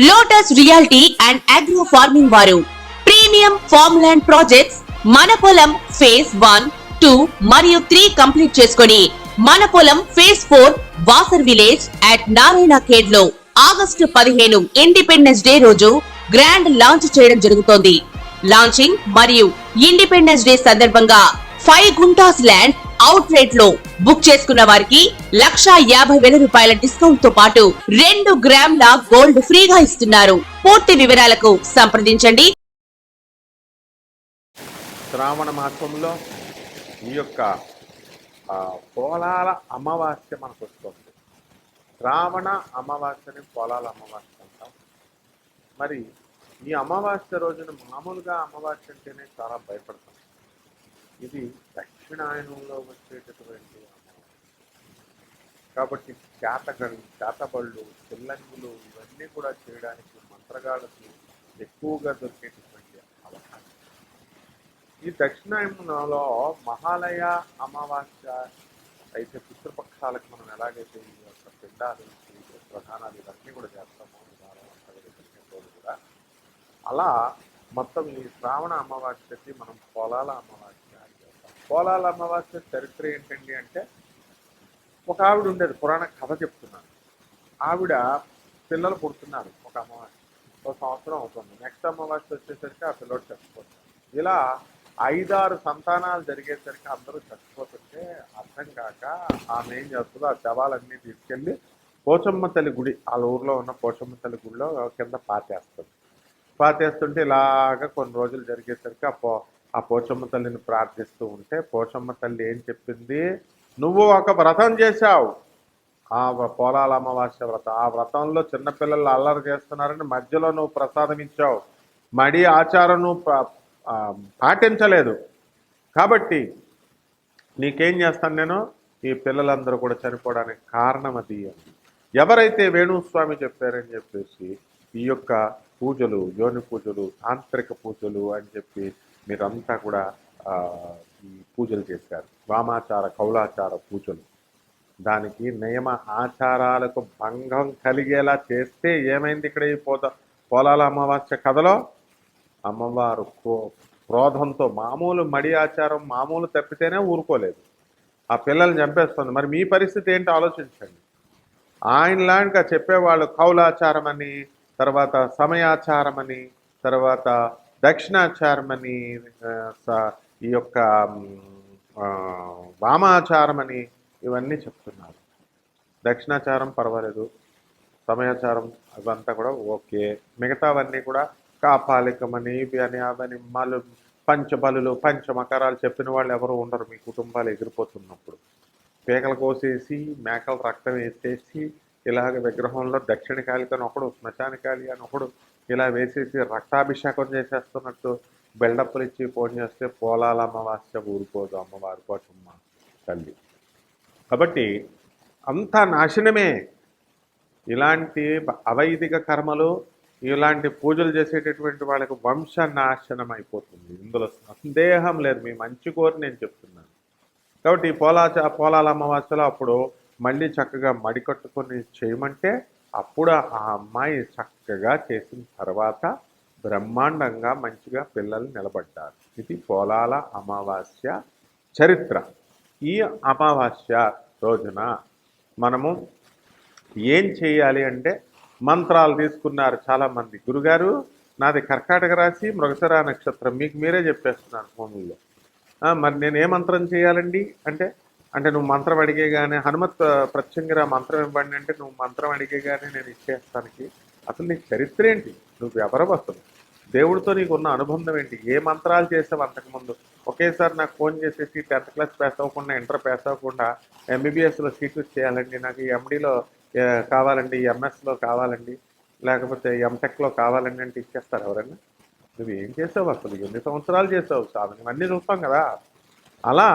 Lotus reality and agro farming వారు premium farm land projects మన పొలం ఫేజ్ 1, 2 మరియు 3 కంప్లీట్ చేసుకొని మన పొలం phase 4 Wasar village at Narayana Khed లో ఆగస్టు 15 ఇండిపెండెన్స్ డే రోజు గ్రాండ్ లాంచ్ చేయడం జరుగుతోంది. లాంచింగ్ మరియు ఇండిపెండెన్స్ డే సందర్భంగా 5 గుంటాస్ ల్యాండ్ అవుట్ రేట్ లో బుక్ చేసుకున్న వారికి ₹1,50,000 డిస్కౌంట్ తో పాటు 2 గ్రాముల గోల్డ్ ఫ్రీగా ఇస్తున్నారు. పూర్తి వివరాలకు సంప్రదించండి. శ్రావణ మాసంలో ఈ యొక్క పోలాల అమావాస్య మనకు వస్తుంది. శ్రావణ అమావాస్యని పోలాల అమావాస్య అంటాం. మరి ఈ అమావాస్య రోజున మామూలుగా అమావాస్య అంటేనే చాలా భయపడతాం. ఇది దక్షిణాయనంలో వచ్చేటటువంటి అమావాస్య కాబట్టి చేతబళ్ళు, చిల్లంగులు ఇవన్నీ కూడా చేయడానికి మంత్రగాళ్ళకి ఎక్కువగా దొరికేటటువంటి అవకాశం. ఈ దక్షిణాయనంలో మహాలయ అమావాస్య అయితే పితృపక్షాలకు మనం ఎలాగైతే ఈ యొక్క పిండాలు, ప్రధానాలు ఇవన్నీ కూడా చేస్తామో రోజు కూడా అలా మొత్తం ఈ శ్రావణ అమావాస్యకి మనం పోలాల అమావాస్య చేస్తాం. పోలాల అమావాస్య చరిత్ర ఏంటండి అంటే, ఒక ఆవిడ ఉండేది, పురాణ కథ చెప్తున్నాను. ఆవిడ పిల్లలు పుడుతున్నారు. ఒక అమావాస్య ఒక సంవత్సరం అవుతుంది. నెక్స్ట్ అమావాస్య వచ్చేసరికి ఆ పిల్లడు చచ్చిపోతారు. ఇలా 5-6 సంతానాలు జరిగేసరికి అందరూ చచ్చిపోతుంటే అర్థం కాక ఆమె ఏం చేస్తుందో ఆ శవాలన్నీ తీసుకెళ్ళి పోచమ్మ తల్లి గుడి, వాళ్ళ ఊర్లో ఉన్న పోచమ్మ తల్లి గుడిలో కింద పాతేస్తుంటే ఇలాగ కొన్ని రోజులు జరిగేసరికి ఆ పోచమ్మ తల్లిని ప్రార్థిస్తూ ఉంటే పోచమ్మ తల్లి ఏం చెప్పింది, నువ్వు ఒక వ్రతం చేశావు, ఆ పోలాల అమావాస్య వ్రతం. ఆ వ్రతంలో చిన్నపిల్లలు అల్లరి చేస్తున్నారని మధ్యలో నువ్వు ప్రసాదం ఇచ్చావు, మడి ఆచారం నువ్వు పాటించలేదు, కాబట్టి నీకేం చేస్తాను నేను, ఈ పిల్లలందరూ కూడా చనిపోవడానికి కారణం అది అని ఎవరైతే వేణుస్వామి చెప్పారని చెప్పేసి ఈ యొక్క పూజలు, యోని పూజలు, తాంత్రిక పూజలు అని చెప్పి మీరంతా కూడా ఈ పూజలు చేశారు. వామాచార, కౌలాచార పూజలు. దానికి నియమ ఆచారాలకు భంగం కలిగేలా చేస్తే ఏమైంది ఇక్కడ ఈ పోలాల అమావాస్య కథలో? అమ్మవారు క్రోధంతో మామూలు మడి ఆచారం మామూలు తప్పితేనే ఊరుకోలేదు, ఆ పిల్లల్ని చంపేస్తుంది. మరి మీ పరిస్థితి ఏంటో ఆలోచించండి. ఆయనలాగా చెప్పేవాళ్ళు కౌలాచారం అని, తర్వాత సమయాచారం అని, తర్వాత దక్షిణాచారం అని, ఈ యొక్క వామాచారం అని ఇవన్నీ చెప్తున్నారు. దక్షిణాచారం పర్వాలేదు, సమయాచారం అవంతా కూడా ఓకే, మిగతావన్నీ కూడా కాపాలికమని ఇవి అని అవని పంచబలులు, పంచమకరాలు చెప్పిన వాళ్ళు ఎవరు ఉండరు మీ కుటుంబాలు ఎగిరిపోతున్నప్పుడు. పేకలు కోసేసి మేకలు రక్తం వేసేసి ఇలాగ విగ్రహంలో దక్షిణకాళి అని ఒకడు, శ్మశానకాళి అని ఒకడు ఇలా వేసేసి రక్తాభిషేకం చేసేస్తున్నట్టు బెల్డప్పులు ఇచ్చి ఫోన్ చేస్తే పోలాల అమావాస్య ఊరిపోదు అమ్మవారి పోచమ్మ తల్లి. కాబట్టి అంతా నాశనమే. ఇలాంటి అవైదిక కర్మలు, ఇలాంటి పూజలు చేసేటటువంటి వాళ్ళకి వంశ నాశనం అయిపోతుంది. ఇందులో సందేహం లేదు, మీ మంచి కోరి నేను చెప్తున్నాను. కాబట్టి పోలాల అమావాస్యలో అప్పుడు మళ్ళీ చక్కగా మడి కట్టుకొని చేయమంటే అప్పుడు ఆ అమ్మాయి చక్కగా చేసిన తర్వాత బ్రహ్మాండంగా మంచిగా పిల్లలు నిలబడ్డారు. ఇది పోలాల అమావాస్య చరిత్ర. ఈ అమావాస్య రోజున మనము ఏం చేయాలి అంటే, మంత్రాలు తీసుకున్నారు చాలామంది. గురుగారు నాది కర్కాటక రాశి, మృగశిర నక్షత్రం, మీకు మీరే చెప్పేస్తున్నారు ఫోన్లో. మరి నేను ఏ మంత్రం చేయాలండి అంటే నువ్వు మంత్రం అడిగేగానే హనుమత్ ప్రత్యంగిరా మంత్రం ఇవ్వండి అంటే నువ్వు మంత్రం అడిగేగానే నేను ఇచ్చేస్తానికి అసలు నీ చరిత్ర ఏంటి, నువ్వు ఎవరు, అసలు దేవుడితో నీకు ఉన్న అనుబంధం ఏంటి, ఏ మంత్రాలు చేసావు అంతకుముందు? ఒకేసారి నాకు ఫోన్ చేసేసి 10th క్లాస్ పాస్ అవ్వకుండా, ఇంటర్ పాస్ అవ్వకుండా MBBSలో సీట్లు చేయాలండి, నాకు ఈ MDలో కావాలండి, ఎంఎస్లో కావాలండి, లేకపోతే ఎంటెక్లో కావాలండి అంటే ఇచ్చేస్తారు ఎవరన్నా? నువ్వు ఏం చేసావు, అసలు ఎన్ని సంవత్సరాలు చేసావు సాధన, ఇవన్నీ చూస్తాం కదా. అలా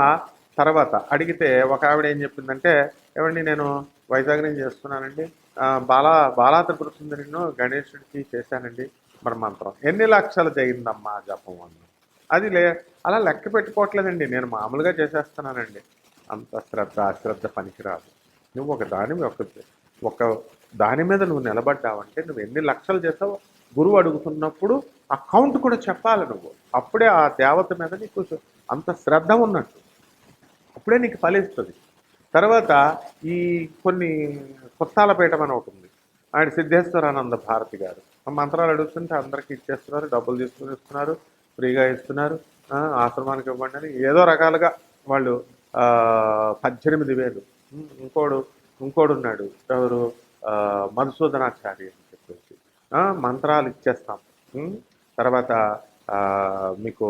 తర్వాత అడిగితే ఒక ఆవిడ ఏం చెప్పిందంటే, ఏమండి నేను వైజాగ్ నుంచి చేస్తున్నానండి, బాలా త్రిపుర సుందరిను గణేశుడికి చేశానండి, మరి మంత్రం ఎన్ని లక్షలు జరిగిందమ్మా జపం అన్న. అది అలా లెక్క పెట్టుకోవట్లేదండి, నేను మామూలుగా చేసేస్తున్నానండి. అంత అశ్రద్ధ పనికిరాదు. నువ్వు ఒక దాని ఒక దాని మీద నువ్వు నిలబడ్డావంటే నువ్వు ఎన్ని లక్షలు చేస్తావో గురువు అడుగుతున్నప్పుడు ఆ కౌంట్ కూడా చెప్పాలి నువ్వు. అప్పుడే ఆ దేవత మీద నీకు అంత శ్రద్ధ ఉన్నట్టు, అప్పుడే నీకు ఫలిస్తుంది. తర్వాత ఈ కొన్ని కొత్తాలపేటం అని ఒకటి ఉంది, ఆయన సిద్ధేశ్వరానంద భారతి గారు ఆ మంత్రాలు అడుగుతుంటే అందరికీ ఇచ్చేస్తున్నారు, డబ్బులు తీసుకుని ఇస్తున్నారు, ఫ్రీగా ఇస్తున్నారు, ఆశ్రమానికి ఇవ్వండి అని ఏదో రకాలుగా వాళ్ళు 18,000. ఇంకోడు ఉన్నాడు ఎవరు, మధుసూదనాచార్య అని చెప్పేసి మంత్రాలు ఇచ్చేస్తాం, తర్వాత మీకు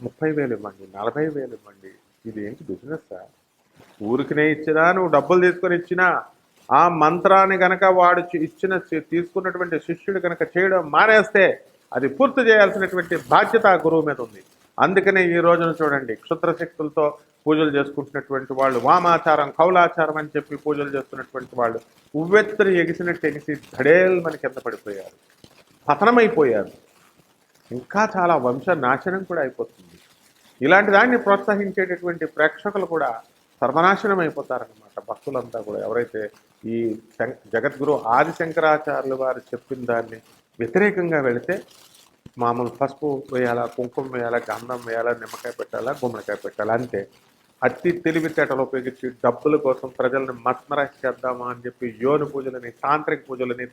30,000 ఇవ్వండి, 40,000 ఇవ్వండి. ఇది ఏంటి బిజినెస్? ఊరికినే ఇచ్చినా నువ్వు డబ్బులు తీసుకొని ఇచ్చినా ఆ మంత్రాన్ని కనుక వాడు తీసుకున్నటువంటి శిష్యుడు కనుక చేయడం మానేస్తే అది పూర్తి చేయాల్సినటువంటి బాధ్యత ఆ గురువు మీద ఉంది. అందుకనే ఈ రోజున చూడండి, క్షుద్రశక్తులతో పూజలు చేసుకుంటున్నటువంటి వాళ్ళు, వామాచారం కౌలాచారం అని చెప్పి పూజలు చేస్తున్నటువంటి వాళ్ళు ఉవ్వెత్తని ఎగిసినట్టు ఎగిసి ధడేల్ మన కింద పడిపోయారు, పతనమైపోయారు. ఇంకా చాలా వంశ నాశనం కూడా అయిపోతుంది. ఇలాంటి దాన్ని ప్రోత్సహించేటటువంటి ప్రేక్షకులు కూడా సర్వనాశనం అయిపోతారనమాట. భక్తులంతా కూడా ఎవరైతే ఈ జగద్గురు ఆదిశంకరాచార్యులు వారు చెప్పిన దాన్ని వ్యతిరేకంగా వెళితే మామూలు పసుపు వేయాలా, కుంకుమ వేయాలా, గంధం వేయాలా, నిమ్మకాయ పెట్టాలా, గుమ్మడికాయ పెట్టాలా, అంతే. అతి తెలివితేటలు ఉపయోగించి డబ్బుల కోసం ప్రజలను మస్మరైజ్ చేద్దామా అని చెప్పి యోని పూజలని,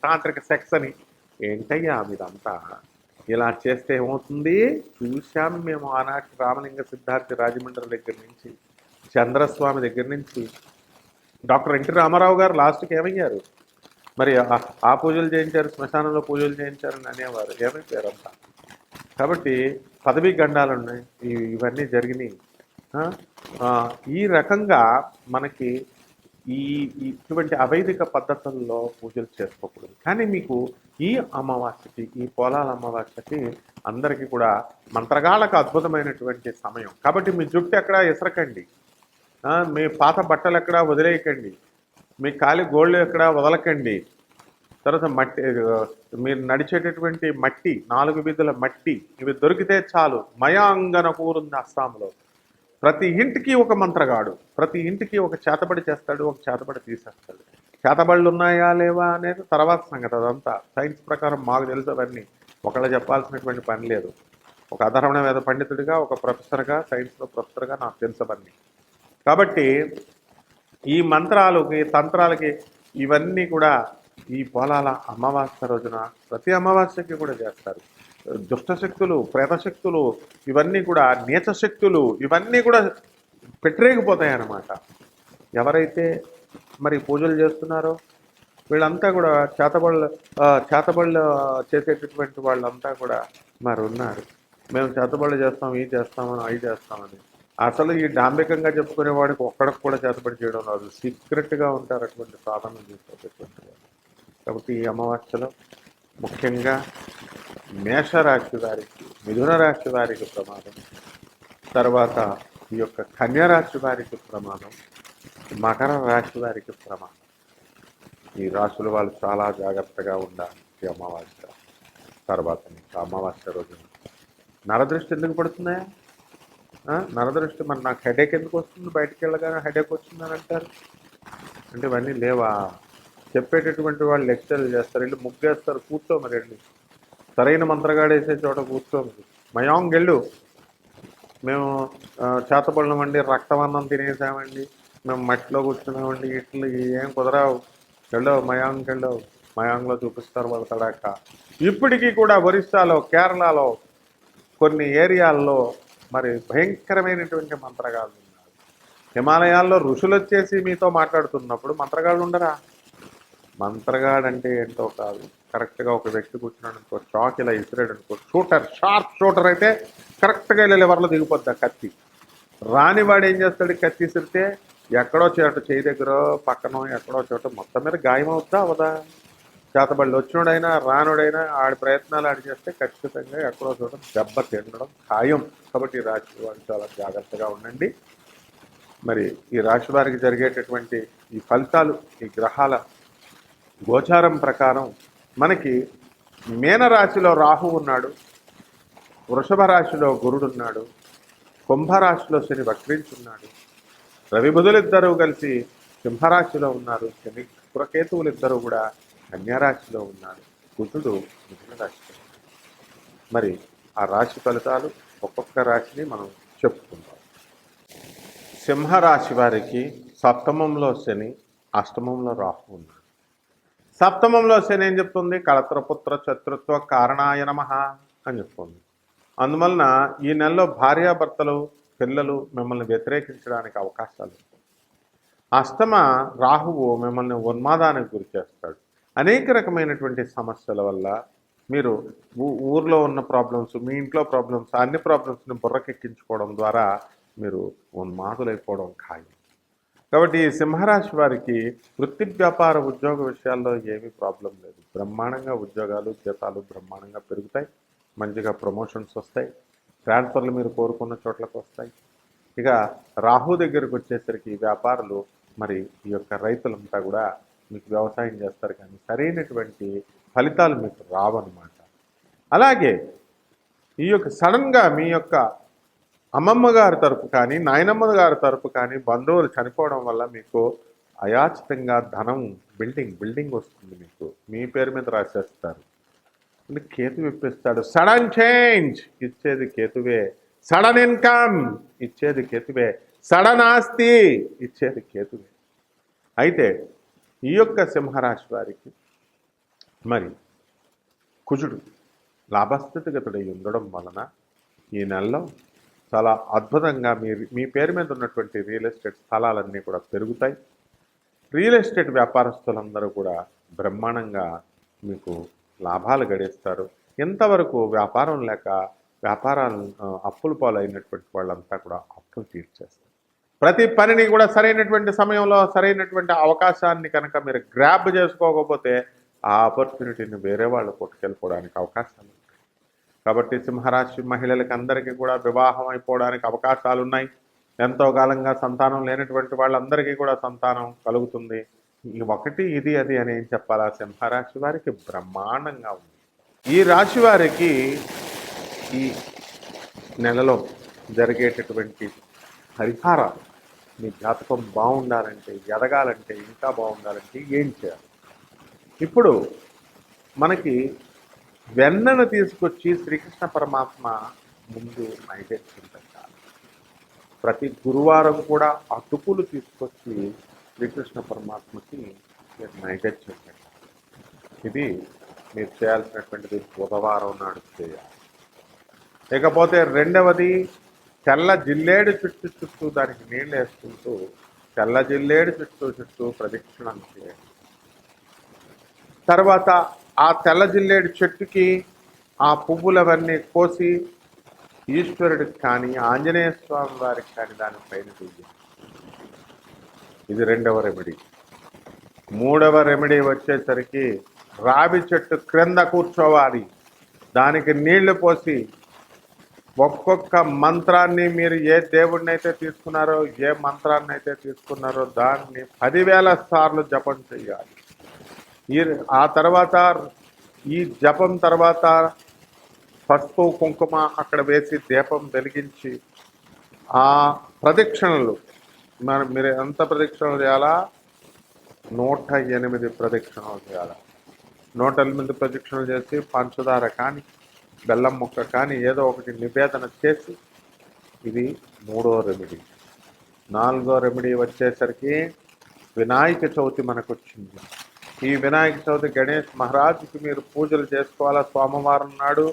తాంత్రిక సెక్స్ అని, ఏంటయ్యా మీదంతా? ఇలా చేస్తే ఏమవుతుంది? చూశాం మేము ఆనాటి రామలింగ సిద్ధార్థి రాజమండ్రి దగ్గర నుంచి, చంద్రస్వామి దగ్గర నుంచి, డాక్టర్ ఎన్టీ రామారావు గారు లాస్ట్కి ఏమయ్యారు? మరి ఆ పూజలు చేయించారు, శ్మశానంలో పూజలు చేయించారని అనేవారు, ఏమైపోయారంతా? కాబట్టి పదవీ గండాలు ఉన్నాయి, ఇవన్నీ జరిగినాయి. ఈ రకంగా మనకి ఇటువంటి అవైదిక పద్ధతుల్లో పూజలు చేసుకోకూడదు. కానీ మీకు ఈ అమావాస్యకి, ఈ పోలాల అమావాస్యకి అందరికీ కూడా మంత్రగాళ్ళకు అద్భుతమైనటువంటి సమయం. కాబట్టి మీ జుట్టు ఎక్కడ ఇసరకండి, మీ పాత బట్టలు ఎక్కడ వదిలేయకండి, మీ కాలి గోళ్ళు ఎక్కడ వదలకండి. తర్వాత మట్టి, మీరు నడిచేటటువంటి మట్టి, 4 వీధుల మట్టి, ఇవి దొరికితే చాలు. మయాంగన కూరుంది అస్సాంలో. ప్రతి ఇంటికి ఒక మంత్రగాడు, ప్రతి ఇంటికి ఒక చేతబడి చేస్తాడు, ఒక చేతబడి తీసేస్తాడు. చేతబడులు ఉన్నాయా లేవా అనేది తర్వాత సంగతి. అదంతా సైన్స్ ప్రకారం మాకు తెలుసు. అవన్నీ ఒకళ్ళు చెప్పాల్సినటువంటి పని లేదు. ఒక అధర్వణ వేద పండితుడిగా, ఒక ప్రొఫెసర్గా, సైన్స్లో ప్రొఫెసర్గా నాకు తెలుసు అవన్నీ. కాబట్టి ఈ మంత్రాలకి, తంత్రాలకి ఇవన్నీ కూడా ఈ పోలాల అమావాస్య రోజున, ప్రతి అమావాస్యకి కూడా చేస్తారు. దుష్టశక్తులు, ప్రేతశక్తులు, ఇవన్నీ కూడా నీచశక్తులు, ఇవన్నీ కూడా పెట్టరేగిపోతాయి అన్నమాట. ఎవరైతే మరి పూజలు చేస్తున్నారో వీళ్ళంతా కూడా చేతబళ్ళు చేసేటటువంటి వాళ్ళంతా కూడా మరి ఉన్నారు. మేము చేతబళ్ళు చేస్తాం, ఇవి చేస్తామని, అవి చేస్తామని. అసలు ఈ డాంబికంగా చెప్పుకునే వాడికి ఒక్కడికి కూడా చేతబడి చేయడం రాదు. సీక్రెట్గా ఉంటారు అటువంటి సాధన చేసేటటువంటి వాడు. కాబట్టి ఈ అమావాస్యలో ముఖ్యంగా మేషరాశి వారికి, మిథున రాశి వారికి ప్రమాదం, తర్వాత ఈ యొక్క కన్యరాశి వారికి ప్రమాదం, మకర రాశి వారికి ప్రమాదం. ఈ రాశుల వాళ్ళు చాలా జాగ్రత్తగా ఉండాలి ఈ అమావాస్య తర్వాత. అమావాస్య రోజున నరదృష్టి ఎందుకు పడుతున్నాయా? నరదృష్టి మరి నాకు హెడేక్ ఎందుకు వస్తుంది, బయటికి వెళ్ళగానే హెడేక్ వచ్చిందని అంటారు. అంటే ఇవన్నీ లేవా? చెప్పేటటువంటి వాళ్ళు లెక్చర్లు చేస్తారు, వెళ్ళి ముగ్గేస్తారు, కూర్చో మరి వెళ్ళి సరైన మంత్రగాడేసే చోట కూర్చోమరి. మయాంగ్ వెళ్ళు, మేము చేతపడినామండి, రక్తవన్నం తినేసామండి, మేము మట్టిలో కూర్చున్నామండి, ఇట్లు ఏం కుదరావు, వెళ్ళవు మయాంగ్కి వెళ్ళవు. మయాంగ్లో చూపిస్తారు వాళ్ళ తడాక. ఇప్పటికీ కూడా ఒరిస్సాలో, కేరళలో కొన్ని ఏరియాల్లో మరి భయంకరమైనటువంటి మంత్రగాళ్ళు ఉన్నారు. హిమాలయాల్లో ఋషులు వచ్చేసి మీతో మాట్లాడుతున్నప్పుడు మంత్రగాళ్ళు ఉండరా? మంత్రగాడంటే ఏంటో కాదు, కరెక్ట్గా ఒక వ్యక్తి కూర్చున్నాడు అనుకో, షాక్ ఇలా ఇసిరాడు అనుకో, షార్ప్ షూటర్ అయితే కరెక్ట్గా ఇలా లివర్లో దిగిపోద్ది ఆ కత్తి. రానివాడు ఏం చేస్తాడు, కత్తి ఇసిరితే ఎక్కడో చోట చేయి దగ్గర పక్కనో ఎక్కడో చోట మొత్తం మీద గాయం అవుతా అవదా? చేతబళ్ళు వచ్చినోడైనా రానుడైనా ఆడి ప్రయత్నాలు ఆడి చేస్తే ఖచ్చితంగా ఎక్కడో చోట దెబ్బ తినడం ఖాయం. కాబట్టి ఈ రాశి వారు చాలా జాగ్రత్తగా ఉండండి. మరి ఈ రాశి వారికి జరిగేటటువంటి ఈ ఫలితాలు, ఈ గ్రహాల గోచారం ప్రకారం మనకి మీనరాశిలో రాహు ఉన్నాడు, వృషభ రాశిలో గురుడు ఉన్నాడు, కుంభరాశిలో శని వక్రించున్నాడు, రవి బుధులిద్దరూ కలిసి సింహరాశిలో ఉన్నారు, శని శుక్రకేతువులు ఇద్దరు కూడా కన్యారాశిలో ఉన్నారు, కుజుడు మిథున రాశిలో. మరి ఆ రాశి ఫలితాలు ఒక్కొక్క రాశిని మనం చెప్పుకుందాం. సింహరాశి వారికి సప్తమంలో శని, అష్టమంలో రాహు ఉన్నాడు. సప్తమంలో శని ఏం చెప్తుంది? కళత్రపుత్ర శత్రుత్వ కారణాయ నమః అని చెప్తుంది. అందువలన ఈ నెలలో భార్యాభర్తలు, పిల్లలు మిమ్మల్ని వ్యతిరేకించడానికి అవకాశాలు. అష్టమ రాహువు మిమ్మల్ని ఉన్మాదానికి గురి చేస్తాడు. అనేక రకమైనటువంటి సమస్యల వల్ల మీరు ఊర్లో ఉన్న ప్రాబ్లమ్స్, మీ ఇంట్లో ప్రాబ్లమ్స్, అన్ని ప్రాబ్లమ్స్ని బుర్రకెక్కించుకోవడం ద్వారా మీరు ఉన్మాదులైపోవడం ఖాయం. కాబట్టి ఈ సింహరాశి వారికి వృత్తి, వ్యాపార, ఉద్యోగ విషయాల్లో ఏమీ ప్రాబ్లం లేదు. బ్రహ్మాండంగా ఉద్యోగాలు, జీతాలు బ్రహ్మాండంగా పెరుగుతాయి, మంచిగా ప్రమోషన్స్ వస్తాయి, ట్రాన్స్ఫర్లు మీరు కోరుకున్న చోట్లకు వస్తాయి. ఇక రాహు దగ్గరకు వచ్చేసరికి వ్యాపారులు, మరి ఈ యొక్క రైతులంతా కూడా మీకు వ్యవసాయం చేస్తారు, కానీ సరైనటువంటి ఫలితాలు మీకు రావన్నమాట. అలాగే ఈ యొక్క సడన్గా మీ యొక్క అమ్మమ్మ గారి తరపు కానీ, నాయనమ్మ గారి తరపు కానీ బంధువులు చనిపోవడం వల్ల మీకు అయాచితంగా ధనం, బిల్డింగ్ వస్తుంది, మీకు మీ పేరు మీద రాసేస్తారు. కేతు ఇప్పిస్తాడు. సడన్ చేంజ్ ఇచ్చేది కేతువే, సడన్ ఇన్కమ్ ఇచ్చేది కేతువే, సడన్ ఆస్తి ఇచ్చేది కేతువే. అయితే ఈ యొక్క సింహరాశి వారికి మరి కుజుడు లాభస్థితిగతుడై ఉండడం వలన ఈ నెలలో చాలా అద్భుతంగా మీ పేరు మీద ఉన్నటువంటి రియల్ ఎస్టేట్ స్థలాలన్నీ కూడా పెరుగుతాయి. రియల్ ఎస్టేట్ వ్యాపారస్తులందరూ కూడా బ్రహ్మాండంగా మీకు లాభాలు గడిస్తారు. ఇంతవరకు వ్యాపారం లేక వ్యాపారాలు అప్పుల పాలైనటువంటి వాళ్ళంతా కూడా అప్పులు తీర్చేస్తారు. ప్రతి పనిని కూడా సరైనటువంటి సమయంలో సరైనటువంటి అవకాశాన్ని కనుక మీరు గ్రాబ్ చేసుకోకపోతే ఆ ఆపర్చునిటీని వేరే వాళ్ళు కొట్టుకెళ్ళిపోవడానికి అవకాశాలు ఉంటాయి. కాబట్టి సింహరాశి మహిళలకి అందరికీ కూడా వివాహం అయిపోవడానికి అవకాశాలు ఉన్నాయి. ఎంతో కాలంగా సంతానం లేనటువంటి వాళ్ళందరికీ కూడా సంతానం కలుగుతుంది. ఈ ఒకటి ఇది అది అని ఏం చెప్పాలా, సింహరాశి వారికి బ్రహ్మాండంగా ఉంది. ఈ రాశి వారికి ఈ నెలలో జరిగేటటువంటి పరిహారాలు, మీ జాతకం బాగుండాలంటే, ఎదగాలంటే, ఇంకా బాగుండాలంటే ఏం చేయాలి? ఇప్పుడు మనకి వెన్నను తీసుకొచ్చి శ్రీకృష్ణ పరమాత్మ ముందు నైవేద్యం పెట్టాలి. ప్రతి గురువారం కూడా అటుకులు తీసుకొచ్చి శ్రీకృష్ణ పరమాత్మకి నైవేద్యం పెట్టాలి. ఇది మీరు చేయాల్సినటువంటిది బుధవారం నాడు చేయాలి. ఇకపోతే రెండవది, తెల్ల జిల్లేడు చుట్టూ దానికి నీళ్ళు వేసుకుంటూ తెల్ల జిల్లేడు చుట్టూ ప్రదక్షిణం చేయండి. తర్వాత ఆ తెల్ల జిల్లేడు చెట్టుకి ఆ పువ్వులవన్నీ కోసి ఈశ్వరుడికి కానీ, ఆంజనేయ స్వామి వారికి కానీ దానిపైన తీయండి. ఇది రెండవ రెమెడీ. మూడవ రెమెడీ వచ్చేసరికి రావి చెట్టు క్రింద కూర్చోవాలి, దానికి నీళ్లు పోసి ఒక్కొక్క మంత్రాన్ని, మీరు ఏ దేవుడిని అయితే తీసుకున్నారో, ఏ మంత్రాన్ని అయితే తీసుకున్నారో దాన్ని 10,000 సార్లు జపం చేయాలి. ఆ తర్వాత ఈ జపం తర్వాత పసుపు కుంకుమ అక్కడ వేసి దీపం వెలిగించి ఆ ప్రదక్షిణలు మీరు ఎంత ప్రదక్షిణలు చేయాలా? 108 ప్రదక్షిణలు చేయాలి. 108 ప్రదక్షిణలు చేసి పంచదార కానీ, బెల్లం ముక్క కానీ ఏదో ఒకటి నివేదన చేసి, ఇది మూడో రెమెడీ. నాలుగో రెమెడీ వచ్చేసరికి వినాయక చవితి మనకు వచ్చింది. ఈ వినాయక చవితి గణేష్ మహారాజుకి మీరు పూజలు చేసుకోవాలా. సోమవారం నాడు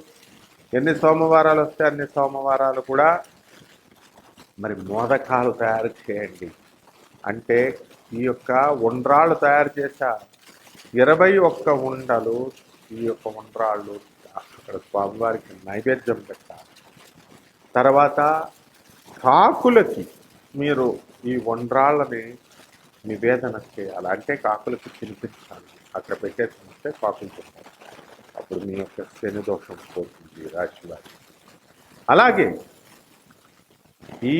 ఎన్ని సోమవారాలు వస్తే అన్ని సోమవారాలు కూడా మరి మోదకాలు తయారు చేయండి. అంటే ఈ యొక్క ఉండ్రాళ్ళు తయారు చేశా 21 ఉండలు, ఈ యొక్క ఉండ్రాళ్ళు అక్కడ స్వామివారికి నైవేద్యం పెట్టాలి. తర్వాత కాకులకి మీరు ఈ ఉండ్రాళ్ళని నివేదన చేయాలి. అంటే కాకులకి తినిపించాలి. అక్కడ పెట్టేసి కాకులు తింటారు. అప్పుడు మీ యొక్క శని దోషం పోతుంది రాశి వారి. అలాగే ఈ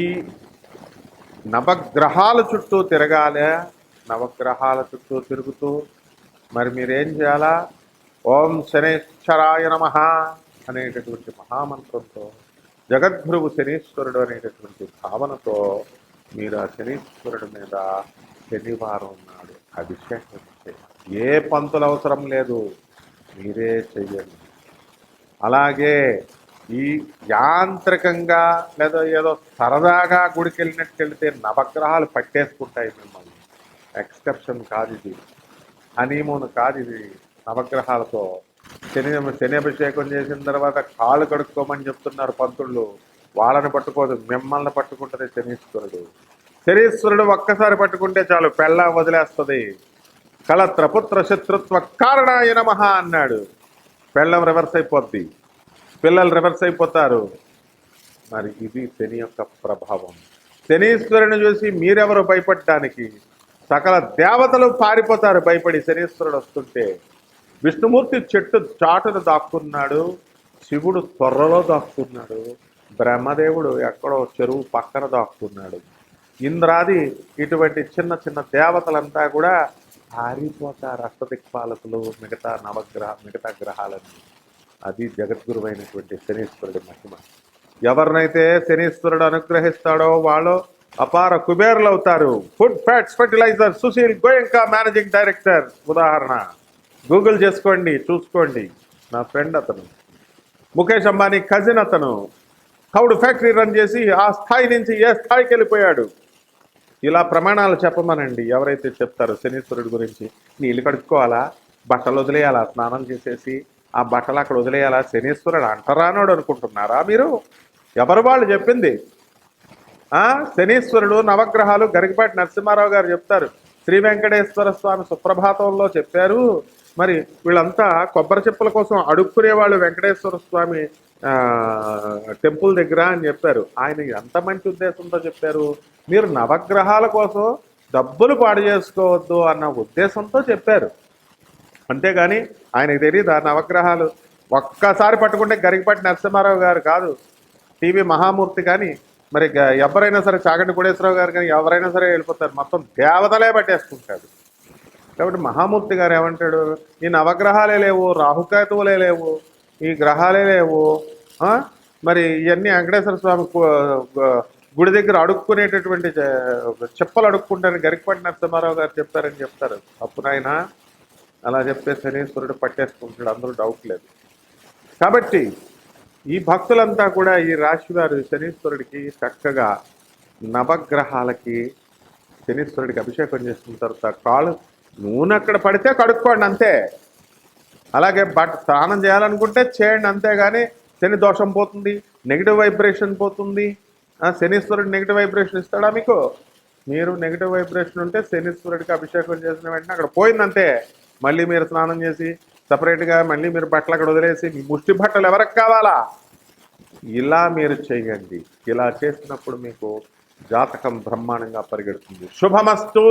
నవగ్రహాల చుట్టూ తిరగాలి. నవగ్రహాల చుట్టూ తిరుగుతూ మరి మీరేం చేయాలా? ఓం శనేశ్వరాయ నమః అనేటటువంటి మహామంత్రంతో, జగద్గురువు శనీశ్వరుడు అనేటటువంటి భావనతో మీరు ఆ శనీశ్వరుడి మీద శనివారం నాడు అభిషేకం చేయాలి. ఏ పంతులు అవసరం లేదు, మీరే చెయ్యండి. అలాగే ఈ యాంత్రికంగా లేదా ఏదో సరదాగా గుడికి వెళ్ళినట్టు వెళితే నవగ్రహాలు పట్టేసుకుంటాయి మిమ్మల్ని. ఎక్స్కర్షన్ కాదు ఇది, హనీమూన్ కాదు ఇది. నవగ్రహాలతో శని అభిషేకం చేసిన తర్వాత కాళ్ళు కడుక్కోమని చెప్తున్నారు పంతుళ్ళు. వాళ్ళని పట్టుకోదు, మిమ్మల్ని పట్టుకుంటుంది శనీశ్వరుడు. శనీశ్వరుడు ఒక్కసారి పట్టుకుంటే చాలు, పెళ్ళ వదిలేస్తుంది. కలత్రపుత్ర శత్రుత్వ కారణాయ నమః అన్నాడు. పెళ్ళం రివర్స్ అయిపోద్ది, పిల్లలు రివర్స్ అయిపోతారు. మరి ఇది శని యొక్క ప్రభావం. శనీశ్వరుని చూసి మీరెవరు భయపడటానికి? సకల దేవతలు పారిపోతారు భయపడి శనీశ్వరుడు వస్తుంటే. విష్ణుమూర్తి చెట్టు చాటును దాక్కున్నాడు, శివుడు త్వరలో దాక్కున్నాడు, బ్రహ్మదేవుడు ఎక్కడో చెరువు పక్కన దాక్కున్నాడు. ఇంద్రాది ఇటువంటి చిన్న చిన్న దేవతలంతా కూడా పారిపోతారు, అష్టదిక్పాలకులు, మిగతా గ్రహాలన్నీ. అది జగద్గురువైనటువంటి శనీశ్వరుడి మహిమ. ఎవరినైతే శనీశ్వరుడు అనుగ్రహిస్తాడో వాళ్ళు అపార కుబేరులు అవుతారు. Food fats fertilizer Sushil Goenka managing director. ఉదాహరణ గూగుల్ చేసుకోండి, చూసుకోండి. నా ఫ్రెండ్ అతను, ముఖేష్ అంబానీ కజిన్ అతను. కౌడు ఫ్యాక్టరీ రన్ చేసి ఆ స్థాయి నుంచి ఏ స్థాయికి వెళ్ళిపోయాడు. ఇలా ప్రమాణాలు చెప్పమనండి ఎవరైతే చెప్తారో శనీశ్వరుడి గురించి. నీళ్ళు కడుక్కోవాలా, బట్టలు వదిలేయాలా, స్నానం చేసేసి ఆ బట్టలు అక్కడ వదిలేయాలా? శనీశ్వరుడు అంటరానోడు అనుకుంటున్నారా మీరు? ఎవరు వాళ్ళు చెప్పింది? శనీశ్వరుడు నవగ్రహాలు గరికపాటి నరసింహారావు గారు చెప్తారు. శ్రీ వెంకటేశ్వర స్వామి సుప్రభాతంలో చెప్పారు. మరి వీళ్ళంతా కొబ్బరి చెప్పుల కోసం అడుక్కునేవాళ్ళు వెంకటేశ్వర స్వామి టెంపుల్ దగ్గర అని చెప్పారు. ఆయన ఎంత మంచి ఉద్దేశంతో చెప్పారు? మీరు నవగ్రహాల కోసం డబ్బులు పాడు చేసుకోవద్దు అన్న ఉద్దేశంతో చెప్పారు. అంతేగాని ఆయనకు తెలియదు ఆ నవగ్రహాలు ఒక్కసారి పట్టుకుంటే గరికపాటి నరసింహారావు గారు కాదు, టీవీ మహామూర్తి కానీ, మరి ఎవరైనా సరే చాగంటి కోటేశ్వరరావు గారు కానీ ఎవరైనా సరే వెళ్ళిపోతారు, మొత్తం దేవతలే పట్టేసుకుంటాడు. కాబట్టి మహామూర్తి గారు ఏమంటాడు? ఈ నవగ్రహాలే లేవు, రాహుకేతువులే లేవు, ఈ గ్రహాలే లేవు, మరి ఇవన్నీ వెంకటేశ్వర స్వామి గుడి దగ్గర అడుక్కునేటటువంటి చెప్పలు అడుక్కుంటారని గరికపాటి నరసింహారావు గారు చెప్పారని చెప్తారు. అప్పుడైనా అలా చెప్పే శనీశ్వరుడు పట్టేసుకుంటాడు, అందరూ డౌట్ లేదు. కాబట్టి ఈ భక్తులంతా కూడా ఈ రాశి వారు శనీశ్వరుడికి చక్కగా నవగ్రహాలకి శనీశ్వరుడికి అభిషేకం చేసుకున్న తర్వాత కాళ్ళు నూనె అక్కడ పడితే కడుక్కోండి అంతే. అలాగే స్నానం చేయాలనుకుంటే చేయండి అంతేగాని శని దోషం పోతుంది, నెగిటివ్ వైబ్రేషన్ పోతుంది. శనీశ్వరుడు నెగిటివ్ వైబ్రేషన్ ఇస్తాడా మీకు? మీరు నెగిటివ్ వైబ్రేషన్ ఉంటే శనీశ్వరుడికి అభిషేకం చేసిన వెంటనే అక్కడ పోయిందంటే మళ్ళీ మీరు స్నానం చేసి సపరేట్గా మళ్ళీ మీరు బట్టలు అక్కడ వదిలేసి మీ ముష్టి బట్టలు ఎవరికి కావాలా? ఇలా మీరు చేయండి. ఇలా చేసినప్పుడు మీకు జాతకం బ్రహ్మాండంగా పరిగెడుతుంది. శుభమస్తు.